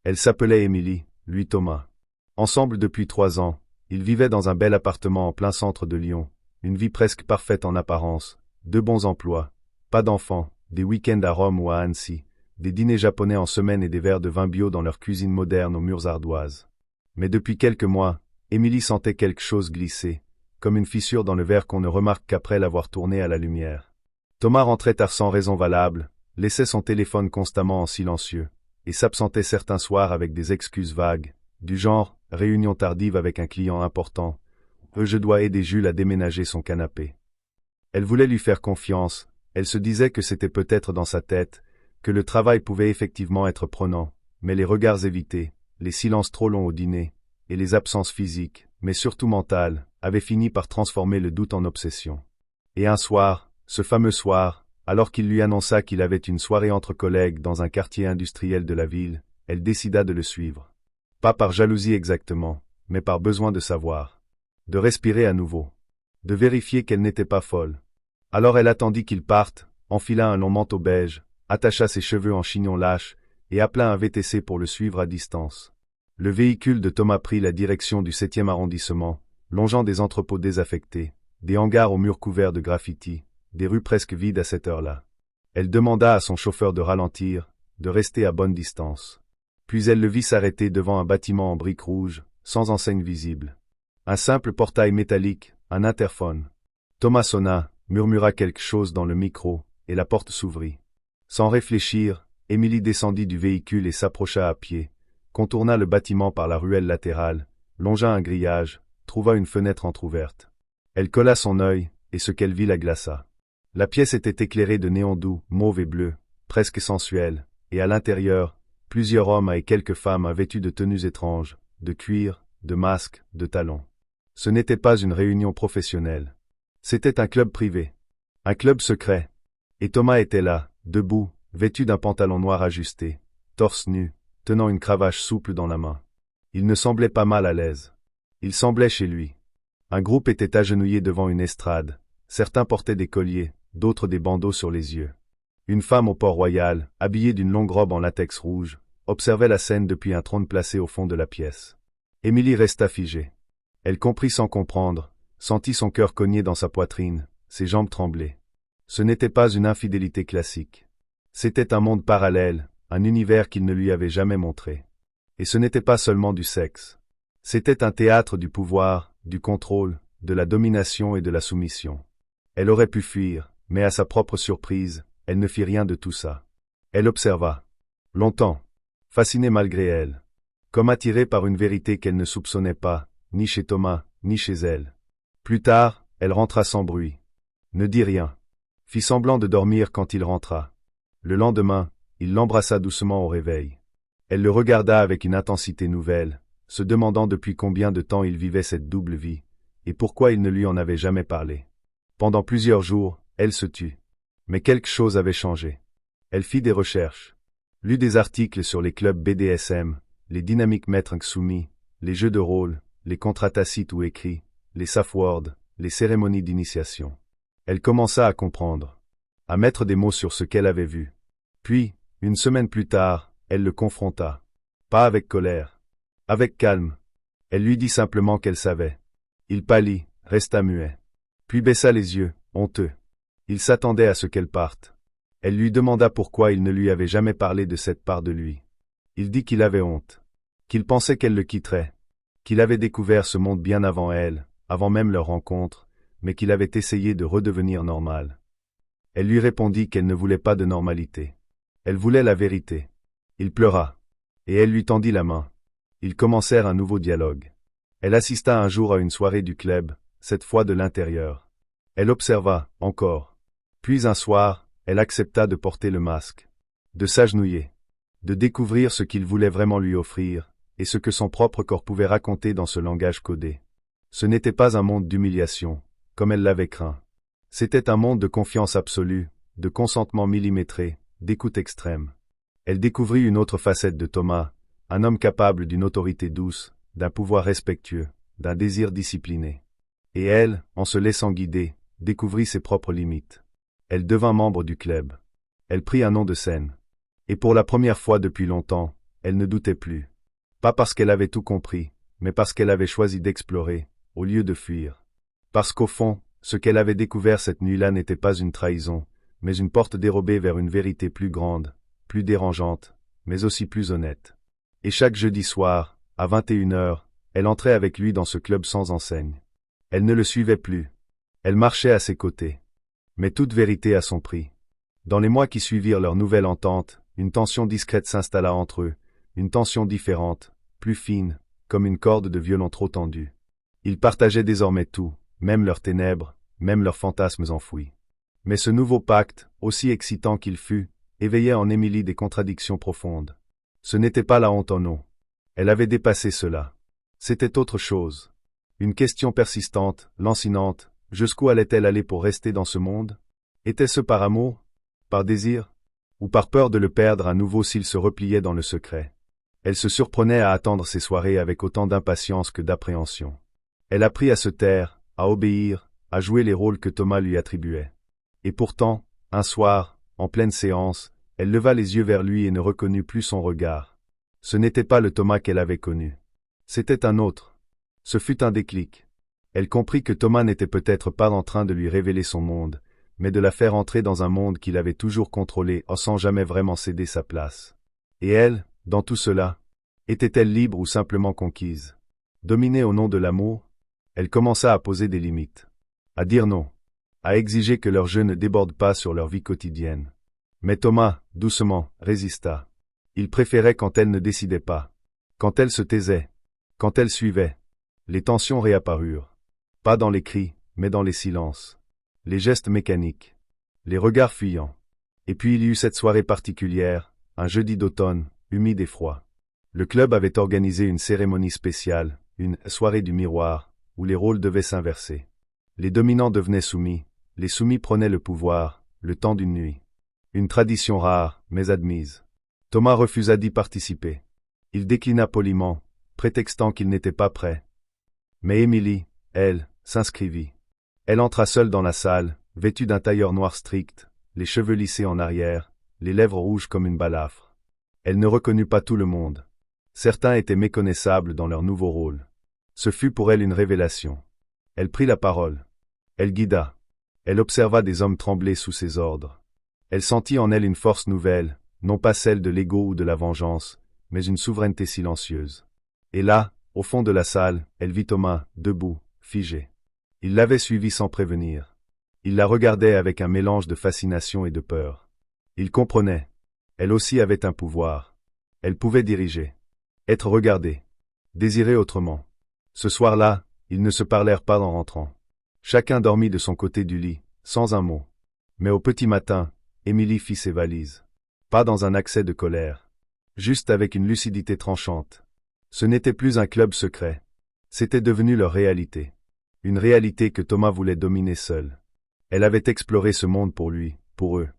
Elle s'appelait Émilie, lui Thomas. Ensemble depuis 3 ans, ils vivaient dans un bel appartement en plein centre de Lyon, une vie presque parfaite en apparence, 2 bons emplois, pas d'enfants, des week-ends à Rome ou à Annecy, des dîners japonais en semaine et des verres de vin bio dans leur cuisine moderne aux murs ardoises. Mais depuis quelques mois, Émilie sentait quelque chose glisser, comme une fissure dans le verre qu'on ne remarque qu'après l'avoir tourné à la lumière. Thomas rentrait tard sans raison valable, laissait son téléphone constamment en silencieux, et s'absentait certains soirs avec des excuses vagues, du genre « réunion tardive avec un client important » « je dois aider Jules à déménager son canapé ». Elle voulait lui faire confiance, elle se disait que c'était peut-être dans sa tête, que le travail pouvait effectivement être prenant, mais les regards évités, les silences trop longs au dîner, et les absences physiques, mais surtout mentales, avaient fini par transformer le doute en obsession. Et un soir, ce fameux soir, alors qu'il lui annonça qu'il avait une soirée entre collègues dans un quartier industriel de la ville, elle décida de le suivre. Pas par jalousie exactement, mais par besoin de savoir. De respirer à nouveau. De vérifier qu'elle n'était pas folle. Alors elle attendit qu'il parte, enfila un long manteau beige, attacha ses cheveux en chignon lâche, et appela un VTC pour le suivre à distance. Le véhicule de Thomas prit la direction du 7e arrondissement, longeant des entrepôts désaffectés, des hangars aux murs couverts de graffitis, des rues presque vides à cette heure-là. Elle demanda à son chauffeur de ralentir, de rester à bonne distance. Puis elle le vit s'arrêter devant un bâtiment en briques rouges, sans enseigne visible. Un simple portail métallique, un interphone. Thomas sonna, murmura quelque chose dans le micro, et la porte s'ouvrit. Sans réfléchir, Émilie descendit du véhicule et s'approcha à pied, contourna le bâtiment par la ruelle latérale, longea un grillage, trouva une fenêtre entr'ouverte. Elle colla son œil, et ce qu'elle vit la glaça. La pièce était éclairée de néons doux, mauve et bleu, presque sensuels, et à l'intérieur, plusieurs hommes et quelques femmes vêtus de tenues étranges, de cuir, de masques, de talons. Ce n'était pas une réunion professionnelle. C'était un club privé. Un club secret. Et Thomas était là, debout, vêtu d'un pantalon noir ajusté, torse nu, tenant une cravache souple dans la main. Il ne semblait pas mal à l'aise. Il semblait chez lui. Un groupe était agenouillé devant une estrade. Certains portaient des colliers, d'autres des bandeaux sur les yeux. Une femme au port royal, habillée d'une longue robe en latex rouge, observait la scène depuis un trône placé au fond de la pièce. Émilie resta figée. Elle comprit sans comprendre, sentit son cœur cogner dans sa poitrine, ses jambes trembler. Ce n'était pas une infidélité classique. C'était un monde parallèle, un univers qu'il ne lui avait jamais montré. Et ce n'était pas seulement du sexe. C'était un théâtre du pouvoir, du contrôle, de la domination et de la soumission. Elle aurait pu fuir, mais à sa propre surprise, elle ne fit rien de tout ça. Elle observa. Longtemps. Fascinée malgré elle. Comme attirée par une vérité qu'elle ne soupçonnait pas, ni chez Thomas, ni chez elle. Plus tard, elle rentra sans bruit. Ne dit rien. Fit semblant de dormir quand il rentra. Le lendemain, il l'embrassa doucement au réveil. Elle le regarda avec une intensité nouvelle, se demandant depuis combien de temps il vivait cette double vie, et pourquoi il ne lui en avait jamais parlé. Pendant plusieurs jours, elle se tut. Mais quelque chose avait changé. Elle fit des recherches. Lut des articles sur les clubs BDSM, les dynamiques maîtres soumis, les jeux de rôle, les contrats tacites ou écrits, les safe words, les cérémonies d'initiation. Elle commença à comprendre, à mettre des mots sur ce qu'elle avait vu. Puis, une semaine plus tard, elle le confronta. Pas avec colère. Avec calme. Elle lui dit simplement qu'elle savait. Il pâlit, resta muet. Puis baissa les yeux, honteux. Il s'attendait à ce qu'elle parte. Elle lui demanda pourquoi il ne lui avait jamais parlé de cette part de lui. Il dit qu'il avait honte. Qu'il pensait qu'elle le quitterait. Qu'il avait découvert ce monde bien avant elle, avant même leur rencontre, mais qu'il avait essayé de redevenir normal. Elle lui répondit qu'elle ne voulait pas de normalité. Elle voulait la vérité. Il pleura. Et elle lui tendit la main. Ils commencèrent un nouveau dialogue. Elle assista un jour à une soirée du club, cette fois de l'intérieur. Elle observa, encore. Puis un soir, elle accepta de porter le masque. De s'agenouiller. De découvrir ce qu'il voulait vraiment lui offrir, et ce que son propre corps pouvait raconter dans ce langage codé. Ce n'était pas un monde d'humiliation, comme elle l'avait craint. C'était un monde de confiance absolue, de consentement millimétré, d'écoute extrême. Elle découvrit une autre facette de Thomas, un homme capable d'une autorité douce, d'un pouvoir respectueux, d'un désir discipliné. Et elle, en se laissant guider, découvrit ses propres limites. Elle devint membre du club. Elle prit un nom de scène. Et pour la première fois depuis longtemps, elle ne doutait plus. Pas parce qu'elle avait tout compris, mais parce qu'elle avait choisi d'explorer, au lieu de fuir. Parce qu'au fond, ce qu'elle avait découvert cette nuit-là n'était pas une trahison, mais une porte dérobée vers une vérité plus grande, plus dérangeante, mais aussi plus honnête. Et chaque jeudi soir, à 21h, elle entrait avec lui dans ce club sans enseigne. Elle ne le suivait plus. Elle marchait à ses côtés. Mais toute vérité a son prix. Dans les mois qui suivirent leur nouvelle entente, une tension discrète s'installa entre eux, une tension différente, plus fine, comme une corde de violon trop tendue. Ils partageaient désormais tout, même leurs ténèbres, même leurs fantasmes enfouis. Mais ce nouveau pacte, aussi excitant qu'il fût, éveillait en Émilie des contradictions profondes. Ce n'était pas la honte en eau. Elle avait dépassé cela. C'était autre chose. Une question persistante, lancinante, jusqu'où allait-elle aller pour rester dans ce monde? Était-ce par amour? Par désir? Ou par peur de le perdre à nouveau s'il se repliait dans le secret? Elle se surprenait à attendre ces soirées avec autant d'impatience que d'appréhension. Elle apprit à se taire, à obéir, à jouer les rôles que Thomas lui attribuait. Et pourtant, un soir, en pleine séance, elle leva les yeux vers lui et ne reconnut plus son regard. Ce n'était pas le Thomas qu'elle avait connu. C'était un autre. Ce fut un déclic. Elle comprit que Thomas n'était peut-être pas en train de lui révéler son monde, mais de la faire entrer dans un monde qu'il avait toujours contrôlé sans jamais vraiment céder sa place. Et elle, dans tout cela, était-elle libre ou simplement conquise? Dominée au nom de l'amour, elle commença à poser des limites, à dire non, à exiger que leur jeu ne déborde pas sur leur vie quotidienne. Mais Thomas, doucement, résista. Il préférait quand elle ne décidait pas, quand elle se taisait, quand elle suivait. Les tensions réapparurent. Pas dans les cris, mais dans les silences. Les gestes mécaniques. Les regards fuyants. Et puis il y eut cette soirée particulière, un jeudi d'automne, humide et froid. Le club avait organisé une cérémonie spéciale, une soirée du miroir, où les rôles devaient s'inverser. Les dominants devenaient soumis, les soumis prenaient le pouvoir, le temps d'une nuit. Une tradition rare, mais admise. Thomas refusa d'y participer. Il déclina poliment, prétextant qu'il n'était pas prêt. Mais Émilie, elle, s'inscrivit. Elle entra seule dans la salle, vêtue d'un tailleur noir strict, les cheveux lissés en arrière, les lèvres rouges comme une balafre. Elle ne reconnut pas tout le monde. Certains étaient méconnaissables dans leur nouveau rôle. Ce fut pour elle une révélation. Elle prit la parole. Elle guida. Elle observa des hommes trembler sous ses ordres. Elle sentit en elle une force nouvelle, non pas celle de l'ego ou de la vengeance, mais une souveraineté silencieuse. Et là, au fond de la salle, elle vit Thomas, debout, figé. Il l'avait suivie sans prévenir. Il la regardait avec un mélange de fascination et de peur. Il comprenait. Elle aussi avait un pouvoir. Elle pouvait diriger. Être regardée. Désirer autrement. Ce soir-là, ils ne se parlèrent pas en rentrant. Chacun dormit de son côté du lit, sans un mot. Mais au petit matin, Émilie fit ses valises. Pas dans un accès de colère. Juste avec une lucidité tranchante. Ce n'était plus un club secret. C'était devenu leur réalité. Une réalité que Thomas voulait dominer seul. Elle avait exploré ce monde pour lui, pour eux.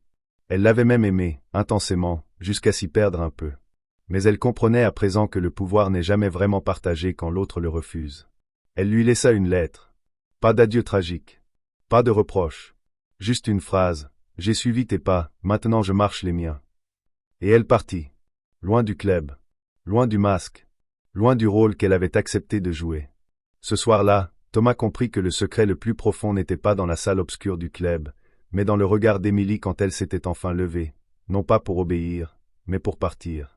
Elle l'avait même aimé, intensément, jusqu'à s'y perdre un peu. Mais elle comprenait à présent que le pouvoir n'est jamais vraiment partagé quand l'autre le refuse. Elle lui laissa une lettre. Pas d'adieu tragique. Pas de reproche. Juste une phrase. J'ai suivi tes pas, maintenant je marche les miens. Et elle partit. Loin du club. Loin du masque. Loin du rôle qu'elle avait accepté de jouer. Ce soir-là, Thomas comprit que le secret le plus profond n'était pas dans la salle obscure du club, mais dans le regard d'Émilie quand elle s'était enfin levée, non pas pour obéir, mais pour partir.